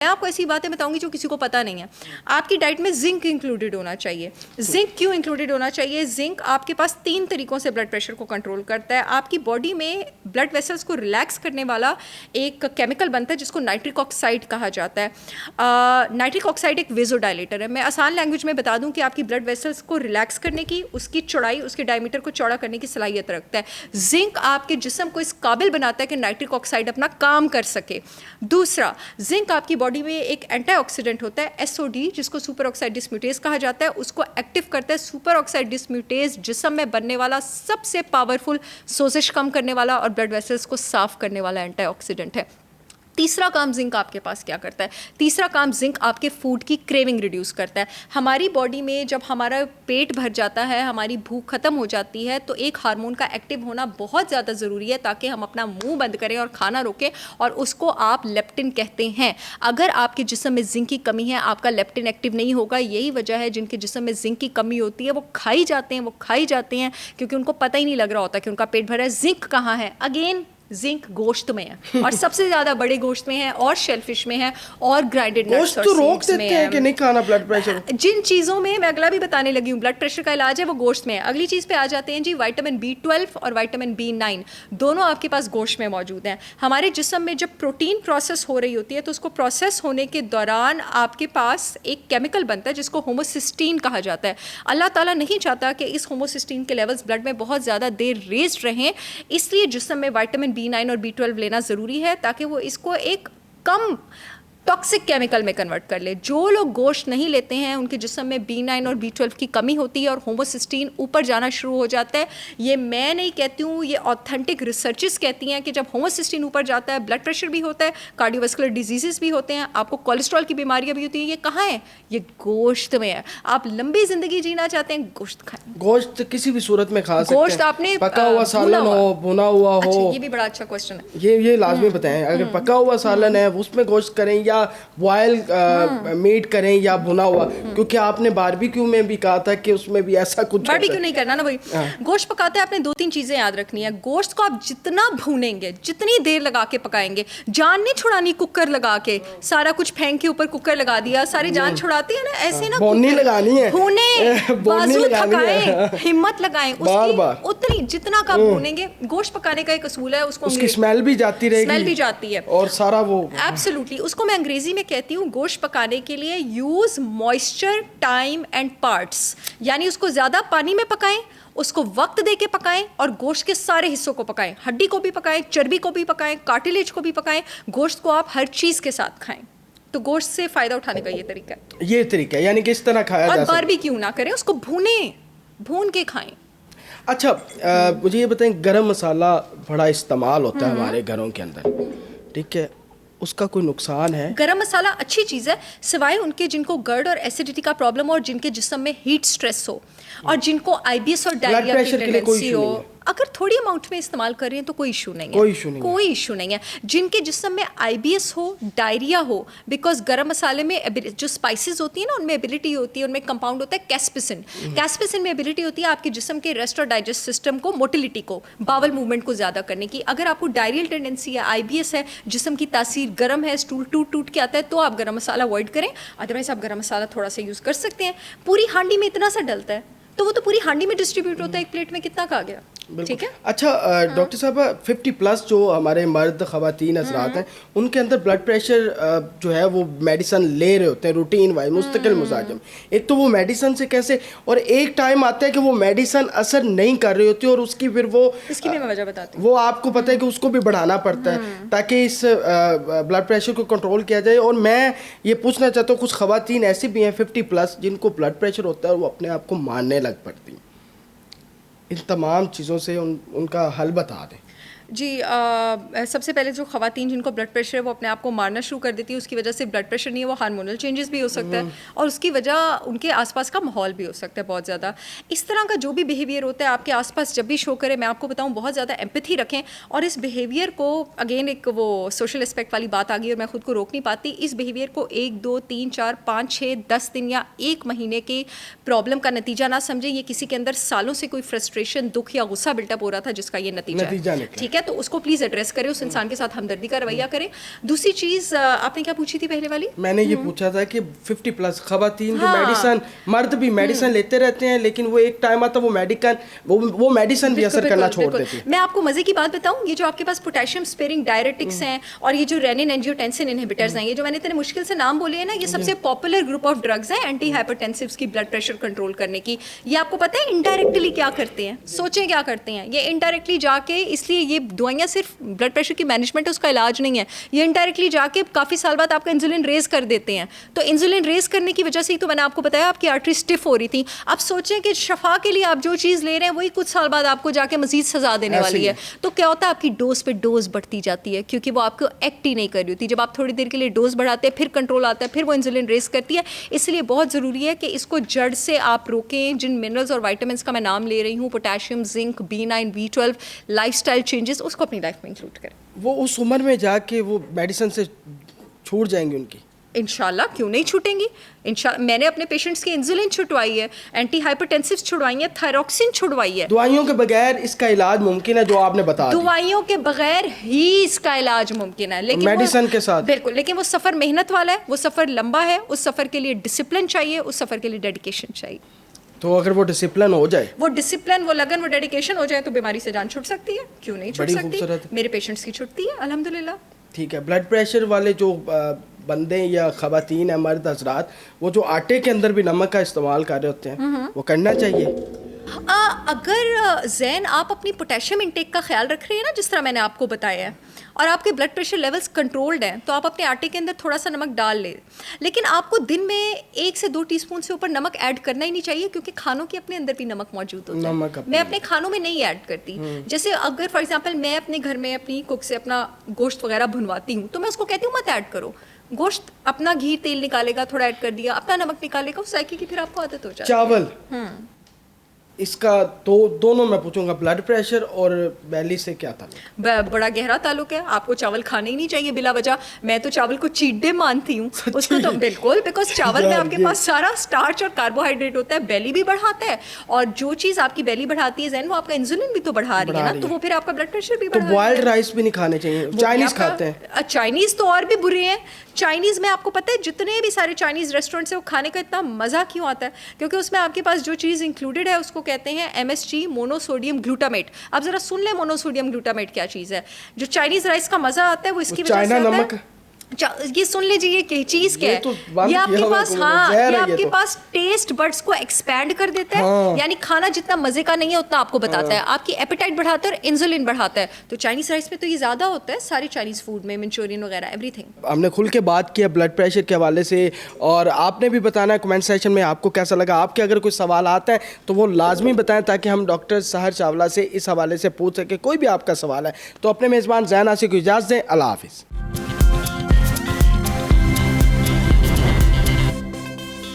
मैं आपको ऐसी बातें बताऊंगी जो किसी को पता नहीं है। आपकी डाइट में जिंक इंक्लूडेड होना चाहिए। जिंक क्यों इंक्लूडेड होना चाहिए? जिंक आपके पास 3 तरीकों से ब्लड प्रेशर को कंट्रोल करता है। आपकी बॉडी में ब्लड वेसल्स को रिलैक्स करने वाला एक केमिकल बनता है जिसको नाइट्रिक ऑक्साइड कहा जाता है। नाइट्रिक ऑक्साइड एक वेजोडाइलेटर है। मैं आसान लैंग्वेज में बता दूं कि आपकी ब्लड वेसल्स को रिलैक्स करने की, उसकी चौड़ाई, उसके डायमीटर को चौड़ा करने की सलाहियत रखता है। जिंक आपके जिस्म को इस काबिल बनाता है कि नाइट्रिक ऑक्साइड अपना काम कर सके। दूसरा, जिंक आपकी बॉडी में एक एंटीऑक्सीडेंट होता है एसओडी, जिसको सुपर ऑक्साइड डिस्म्यूटेज कहा जाता है, उसको एक्टिव करता है। सुपर ऑक्साइड डिस्म्यूटेज जिस्म में बनने वाला सबसे पावरफुल सोजिश कम करने वाला और ब्लड वेसल्स को साफ करने वाला एंटीऑक्सीडेंट है। तीसरा काम जिंक आपके पास क्या करता है? तीसरा काम जिंक आपके फूड की क्रेविंग रिड्यूस करता है। हमारी बॉडी में जब हमारा पेट भर जाता है, हमारी भूख खत्म हो जाती है, तो एक हार्मोन का एक्टिव होना बहुत ज़्यादा ज़रूरी है ताकि हम अपना मुंह बंद करें और खाना रोकें, और उसको आप लेप्टिन कहते हैं। अगर आपके जिस्म में जिंक की कमी है, आपका लेप्टिन एक्टिव नहीं होगा। यही वजह है जिनके जिस्म में जिंक की कमी होती है वो खाई जाते हैं क्योंकि उनको पता ही नहीं लग रहा होता कि उनका पेट भरा है। जिंक कहाँ है? अगेन जिंक गोश्त में है, और सबसे ज्यादा बड़े गोश्त में है, और शेलफिश में है, और ग्राइंडेड नट्स और तो रोक सीड्स में देते हैं कि नहीं खाना ब्लड प्रेशर। जिन चीज़ों में मैं अगला भी बताने लगी हूँ, ब्लड प्रेशर का इलाज है वो गोश्त में है। अगली चीज़ पे आ जाते हैं जी, विटामिन B12 और विटामिन B9 दोनों आपके पास गोश्त में मौजूद हैं। हमारे जिस्म में जब प्रोटीन प्रोसेस हो रही होती है तो उसको प्रोसेस होने के दौरान आपके पास एक केमिकल बनता है जिसको होमोसिस्टीन कहा जाता है। अल्लाह ताला नहीं चाहता कि इस होमोसिस्टीन के लेवल्स ब्लड में बहुत ज़्यादा देर रेज्ड रहें, इसलिए जिस्म में विटामिन B9 और B12 लेना ज़रूरी है ताकि वो इसको एक कम टॉक्सिक केमिकल में कन्वर्ट कर ले। जो लोग गोश्त नहीं लेते हैं उनके जिस्म में B9 और B12 की कमी होती है और होमोसिस्टीन ऊपर जाना शुरू हो जाता है। ये मैं नहीं कहती हूँ, ये ऑथेंटिक रिसर्चेस कहती हैं कि जब होमोसिस्टीन ऊपर जाता है ब्लड प्रेशर भी होता है, कार्डियोवास्कुलर डिजीजेस भी होते हैं, आपको कोलेस्ट्रॉल की बीमारियां भी होती हैं। ये कहाँ है? ये गोश्त में है। आप लंबी जिंदगी जीना चाहते हैं, गोश्त खाएं। गोश्त किसी भी सूरत में खा सकते हैं। गोश्त आपने पका हुआ सालन हो, भुना हुआ हो। अच्छा, ये भी बड़ा अच्छा क्वेश्चन है। ये लाजमी बताएं। अगर पका हुआ सालन है उसमें गोश्त करें, या बॉयल मीट करें, या भुना हुआ, क्योंकि आपने बारबेक्यू में भी कहा था कि उसमें भी ऐसा कुछ बारबेक्यू नहीं करना ना भाई। गोश्त पकाते हैं आपने 2-3 चीजें याद रखनी है। गोश्त को आप जितना भूनेंगे, जितनी देर लगा के पकाएंगे, जान नहीं छुड़ानी कुकर लगा के, सारा कुछ फेंक के ऊपर कुकर लगा दिया, सारी जान छुड़ाती है ना, ऐसे ना बोनी लगानी है, भूने, बाजू थकाएं, हिम्मत लगाएं बार-बार। उतनी जितना का भूनेंगे। गोश्त पकाने का एक असूल है, उसको उसकी स्मेल भी जाती रहेगी, स्मेल भी जाती है, और सारा वो एब्सोल्युटली। उसको मैं अंग्रेजी में कहती हूँ, गोश्त पकाने के लिए use moisture, time and parts, यानी उसको ज्यादा पानी में पकाएं, उसको वक्त दे के पकाएं, और गोश्त के सारे हिस्सों को पकाएं। हड्डी को भी पकाएं, चर्बी को भी पकाएं, कार्टिलेज को भी पकाएं। गोश्त को आप हर चीज के साथ खाएं। तो गोश्त से फायदा उठाने का ये तरीका है, यानी कि इस तरह खाया जा सकता है। और बारबेक्यू ना करें, उसको भून के खाएं। अच्छा, मुझे ये बताएं, गरम मसाला बड़ा इस्तेमाल होता है हमारे घरों के अंदर, ठीक है, उसका कोई नुकसान है? गरम मसाला अच्छी चीज़ है, सिवाय उनके जिनको गर्ड और एसिडिटी का प्रॉब्लम हो, और जिनके जिस्म में हीट स्ट्रेस हो, और जिनको आईबीएस और डायरिया की टेंडेंसी हो। अगर थोड़ी अमाउंट में इस्तेमाल कर रहे हैं तो कोई इशू नहीं है, कोई इशू नहीं है। जिनके जिस्म में आईबीएस हो, डायरिया हो, बिकॉज गरम मसाले में जो स्पाइसेस होती है ना, उनमें एबिलिटी होती है, उनमें कंपाउंड होता है कैस्पिसिन। कैस्पिसिन में एबिलिटी होती है आपके जिस्म के रेस्ट और डाइजेस्ट सिस्टम को, मोटिलिटी को, बावल मूवमेंट को ज़्यादा करने की। अगर आपको डायरियल टेंडेंसी है, आईबीएस है, जिस्म की तासीर गर्म है, स्टूल टूट के आता है, तो आप गरम मसाला अवॉइड करें। अदरवाइज आप गरम मसाला थोड़ा सा यूज़ कर सकते हैं। पूरी हांडी में इतना सा डलता है तो वो तो पूरी हांडी में डिस्ट्रीब्यूट होता है, एक प्लेट में कितना खा गया, ठीक है। अच्छा, डॉक्टर साहब, 50+ जो हमारे मर्द ख़वातीन हज़रात हैं, उनके अंदर ब्लड प्रेशर जो है वो मेडिसन ले रहे होते हैं रूटीन वाइज, मुस्तकिल मुजाजम। एक तो वो मेडिसन से कैसे, और एक टाइम आता है कि वो मेडिसन असर नहीं कर रही होती, और उसकी फिर वो, इसकी भी मैं वजह बताती हूँ, वो आपको पता है कि उसको भी बढ़ाना पड़ता है ताकि इस ब्लड प्रेशर को कंट्रोल किया जाए। और मैं ये पूछना चाहता हूँ, कुछ ख़वातीन ऐसी भी हैं 50+ जिनको ब्लड प्रेशर होता है और वो अपने आप को मारने लग पड़ती हैं। इन तमाम चीज़ों से उनका हल बता दें जी। सबसे पहले जो ख़वातीन जिनको ब्लड प्रेशर है वो अपने आप को मारना शुरू कर देती है, उसकी वजह से ब्लड प्रेशर नहीं है, वो हार्मोनल चेंजेस भी हो सकता है, और उसकी वजह उनके आसपास का माहौल भी हो सकता है बहुत ज़्यादा। इस तरह का जो भी बिहेवियर होता है आपके आसपास जब भी शो करे, मैं आपको बताऊँ, बहुत ज़्यादा एम्पैथी रखें, और इस बिहेवियर को, अगेन एक वो सोशल एस्पेक्ट वाली बात आ गई और मैं खुद को रोक नहीं पाती, इस बिहेवियर को 1, 2, 3, 4, 5, 6, 10 दिन या 1 महीने की प्रॉब्लम का नतीजा ना समझें। ये किसी के अंदर सालों से कोई फ्रस्ट्रेशन, दुख या गुस्सा बिल्टअप हो रहा था जिसका ये नतीजा है, ठीक है। है तो उसको प्लीज़ एड्रेस करें, उस इंसान के साथ हमदर्दी का रवैया करें। दूसरी चीज़ आपने क्या पूछी थी पहले वाली? मैंने ये पूछा था कि 50 प्लस खवातीन जो मेडिसन, मर्द भी मेडिसन लेते रहते हैं, लेकिन वो एक टाइम आता वो मेडिसन भी असर करना छोड़ देती है। मैं आपको मजे की बात बताऊं, ये जो आपके पास पोटेशियम स्पेयरिंग डायरेटिक्स हैं और ये जो रेनिन एंजियोटेंसिन इनहिबिटर्स हैं, ये जो मैंने इतने मुश्किल से नाम बोले हैं ना, ये सबसे पॉपुलर ग्रुप ऑफ ड्रग्स हैं एंटी हाइपरटेंसिव्स की ब्लड प्रेशर कंट्रोल करने की। ये आपको पता है इनडायरेक्टली क्या करते हैं? सोचें क्या करते हैं ये इनडायरेक्टली जाके, इसलिए ये दवाइयाँ सिर्फ ब्लड प्रेशर की मैनेजमेंट है, उसका इलाज नहीं है। ये इनडायरेक्टली जाके काफ़ी साल बाद आपका इंसुलिन रेज कर देते हैं। तो इंसुलिन रेज करने की वजह से ही तो मैंने आपको बताया आपकी आर्टरी स्टिफ हो रही थी। अब सोचें कि शफा के लिए आप जो चीज़ ले रहे हैं वही कुछ साल बाद आपको जाके मजीद सजा देने वाली है। तो क्या होता है, आपकी डोज पे डोज बढ़ती जाती है क्योंकि वो आपको एक्ट ही नहीं कर रही होती। जब आप थोड़ी देर के लिए डोज बढ़ाते हैं, फिर कंट्रोल आता है, फिर वो इंसुलिन रेस करती है। इसलिए बहुत ज़रूरी है कि इसको जड़ से आप रोकें। जिन मिनरल्स और वाइटामिन्स का मैं नाम ले रही हूँ, potassium, zinc, B9, B12, lifestyle changes, उसको अपनी लाइफ में इंक्लूड करें। वो उस उम्र में जाके वो मेडिसिन से छूट जाएंगी उनकी? इंशाल्लाह, क्यों नहीं छूटेंगी। इंशाल्लाह मैंने अपने पेशेंट्स की इंसुलिन छुड़वाई है, एंटी हाइपरटेंसिव्स छुड़वाई है, थायरॉक्सिन छुड़वाई है। दवाइयों के बगैर इसका इलाज मुमकिन है जो आपने बताया? दवाइयों के बगैर ही इसका इलाज मुमकिन है, लेकिन मेडिसिन के साथ बिल्कुल। लेकिन वो सफ़र मेहनत वाला है, वो सफ़र लंबा है, उस सफ़र के लिए डिसिप्लिन चाहिए, उस सफ़र के लिए डेडिकेशन चाहिए। तो अगर वो डिसिप्लिन हो जाए, वो डिसिप्लिन, वो लगन, वो डेडिकेशन हो जाए तो बीमारी से जान छूट सकती है। क्यों नहीं छूट सकती? मेरे पेशेंट्स की छूटती है अल्हम्दुलिल्लाह। ठीक है। ब्लड प्रेशर वाले जो बंदे या खवातीन है, मर्द हजरात, वो जो आटे के अंदर भी नमक का इस्तेमाल कर रहे होते हैं, वो करना चाहिए? अगर जैन आप अपनी पोटेशियम इंटेक का ख्याल रख रहे हैं ना, जिस तरह मैंने आपको बताया है, और आपके ब्लड प्रेशर लेवल्स कंट्रोल्ड हैं, तो आप अपने आटे के अंदर थोड़ा सा नमक डाल लें। लेकिन आपको दिन में 1 से 2 टीस्पून से ऊपर नमक ऐड करना ही नहीं चाहिए, क्योंकि खानों के अपने अंदर भी नमक मौजूद होता है। मैं अपने खानों में नहीं ऐड करती। जैसे अगर फॉर एग्जांपल मैं अपने घर में अपनी कुक से अपना गोश्त वगैरह भुनवाती हूँ, तो मैं उसको कहती हूँ मत ऐड करो। गोश्त अपना घी तेल निकालेगा, थोड़ा ऐड कर दिया, अपना नमक निकालेगा, उस जायके की फिर आपको आदत हो जाती है। चावल, इसका तो दोनों मैं पूछूंगा, ब्लड प्रेशर और बैली से क्या ताल्लुक? बड़ा गहरा ताल्लुक है। आपको चावल खाने ही नहीं चाहिए बिला वजह। मैं तो चावल को चीट डे मानती हूँ उसको, तो बिल्कुल, बिकॉज चावल में आपके पास सारा स्टार्च और कार्बोहाइड्रेट होता है, बेली भी बढ़ाता है, और जो चीज़ आपकी बेली बढ़ाती है जैन, वो आपका इंसुलिन भी तो बढ़ा रही है ना, तो वो फिर आपका ब्लड प्रेशर भी बढ़ा रही है। बॉइल्ड राइस भी नहीं खाने चाहिए। चाइनीज खाते हैं, चाइनीज़ तो और भी बुरे हैं। चाइनीज़ में आपको पता है जितने भी सारे चाइनीज़ रेस्टोरेंट्स हैं, वो खाने का इतना मज़ा क्यों आता है? क्योंकि उसमें आपके पास जो चीज़ इंक्लूडेड है उसको कहते हैं MSG, मोनोसोडियम ग्लूटामेट। आप ज़रा सुन लें मोनोसोडियम ग्लूटामेट क्या चीज़ है। जो चाइनीज़ राइस का मज़ा आता है वो इसकी वजह से आता है। ये सुन लीजिए ये चीज क्या है, ये आपके पास, हाँ, ये आपके पास टेस्ट बड्स को एक्सपैंड कर देता है। यानी खाना जितना मजे का नहीं है उतना आपको बताता है, आपकी एपेटाइट बढ़ाता है और इंसुलिन बढ़ाता है। तो चाइनीज राइस में तो ये ज्यादा होता है, सारे चाइनीज फूड में, मंचूरियन वगैरह, एवरीथिंग। हमने खुल के बात किया ब्लड प्रेशर के हवाले से, और आपने भी बताना है कमेंट सेक्शन में आपको कैसा लगा। आपके अगर कोई सवाल आते हैं तो वो लाजमी बताएं, ताकि हम डॉक्टर सहर चावला से इस हवाले से पूछ सके। कोई भी आपका सवाल है तो अपने मेज़बान ज़ैन आसिफ को इजाज़त दें। अल्लाह हाफिज़।